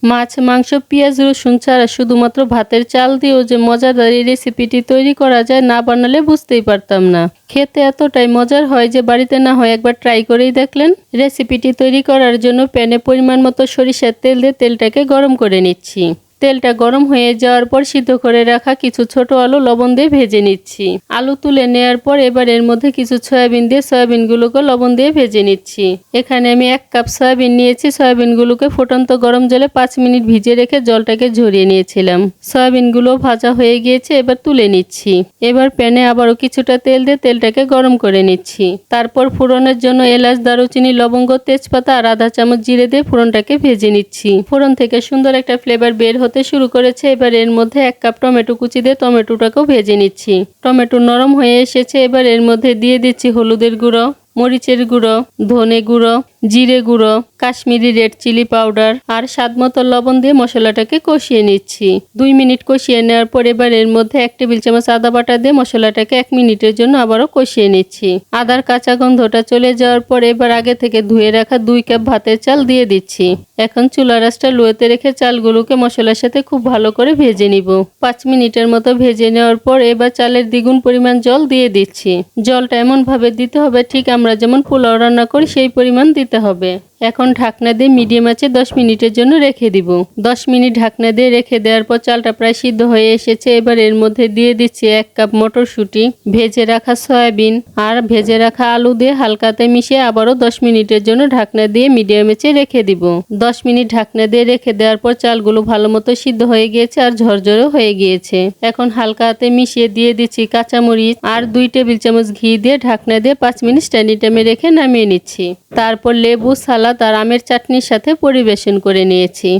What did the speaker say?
মাছ, মাংস, পেঁয়াজ, রসুন ছাড়া শুধুমাত্র ভাতের চাল দিয়েও যে মজাদার এই রেসিপিটি তৈরি করা যায়, না বানালে বুঝতেই পারতাম না। খেতে এতটাই মজার হয় যে বাড়িতে না হয় একবার ট্রাই করেই দেখলেন। রেসিপিটি তৈরি করার জন্য প্যানে পরিমাণ মতো সরিষার তেল দিয়ে তেলটাকে গরম করে নিচ্ছি। তেলটা গরম হয়ে যাওয়ার পর সিদ্ধ করে রাখা কিছু ছোট আলু লবণ দিয়ে ভেজে নিচ্ছি। আলু তুলে নেওয়ার পর এবার এর মধ্যে কিছু সয়াবিন দিয়ে সয়াবিনগুলোকে লবণ দিয়ে ভেজে নিচ্ছি। এখানে আমি 1 কাপ সয়াবিন নিয়েছি। সয়াবিনগুলোকে ফুটন্ত গরম জলে 5 মিনিট ভিজিয়ে রেখে জলটাকে ঝরিয়ে নিয়েছিলাম। সয়াবিনগুলো ভাজা হয়ে গিয়েছে, এবার তুলে নিচ্ছি। এবার প্যানে আবারও কিছুটা তেল দিয়ে তেলটাকে গরম করে নিচ্ছি। তারপর ফোড়নের জন্য এলাচ, দারুচিনি, লবঙ্গ, তেজপাতা আর আধা চামচ জিরে দিয়ে ফোড়নটাকে ভেজে নিচ্ছি। ফোড়ন থেকে সুন্দর একটা ফ্লেভার বের হতে শুরু করেছে। এবার এর মধ্যে 1 কাপ টমেটো কুচি দিয়ে টমেটোটাকেও ভেজে নিচ্ছি। টমেটো নরম হয়ে এসেছে। এবার এর মধ্যে দিয়ে দিচ্ছি হলুদের গুঁড়ো, মরিচের গুঁড়ো, ধনে গুঁড়ো, জিরে গুঁড়ো, কাশ্মীরি রেড চিলি পাউডার আর স্বাদমতো লবণ দিয়ে মশলাটাকে কষিয়ে নিচ্ছি। 2 মিনিট কষিয়ে নেওয়ার পর এবার এর মধ্যে 1 টেবিল চামচ আদা বাটা দিয়ে মশলাটাকে 1 মিনিটের জন্য আবারও কষিয়ে নিচ্ছি। আদার কাঁচা গন্ধটা চলে যাওয়ার পর এবার আগে থেকে ধুয়ে রাখা 2 কাপ ভাতের চাল দিয়ে দিচ্ছি। এখন চুলার আঁচটা লোতে রেখে চালগুলোকে মশলার সাথে খুব ভালো করে ভেজে নিব। 5 মিনিটের মতো ভেজে নেওয়ার পর এবার চালের দ্বিগুণ পরিমাণ জল দিয়ে দিচ্ছি। জলটা এমন ভাবে দিতে হবে ঠিক আমরা যেমন পোলাও রান্না করি সেই পরিমাণ দিতে হবে। এখন ঢাকনা দিয়ে মিডিয়াম আঁচে 10 মিনিটের জন্য রেখে দিব। 10 মিনিট ঢাকনা দিয়ে রেখে দেওয়ার পর চালটা প্রায় সিদ্ধ হয়ে এসেছে। এবার এর মধ্যে দিয়ে দিচ্ছি 1 কাপ মটরশুঁটি, ভেজে রাখা সয়াবিন আর ভেজে রাখা আলু দিয়ে হালকাতে মিশিয়ে আবারও 10 মিনিটের জন্য ঢাকনা দিয়ে মিডিয়াম আঁচে রেখে দিব। 10 মিনিট ঢাকনা দিয়ে রেখে দেওয়ার পর চালগুলো ভালো মতো সিদ্ধ হয়ে গিয়েছে আর ঝরঝরে হয়ে গিয়েছে। এখন হালকা হাতে মিশিয়ে দিয়ে দিচ্ছি কাঁচামরিচ আর 2 টেবিল চামচ ঘি দিয়ে ঢাকনা দিয়ে 5 মিনিট স্ট্যান্ডিং টাইমে রেখে নামিয়ে নিচ্ছি। তারপর লেবু, সালাদ আর আমের চাটনির সাথে পরিবেশন করে নিয়েছি।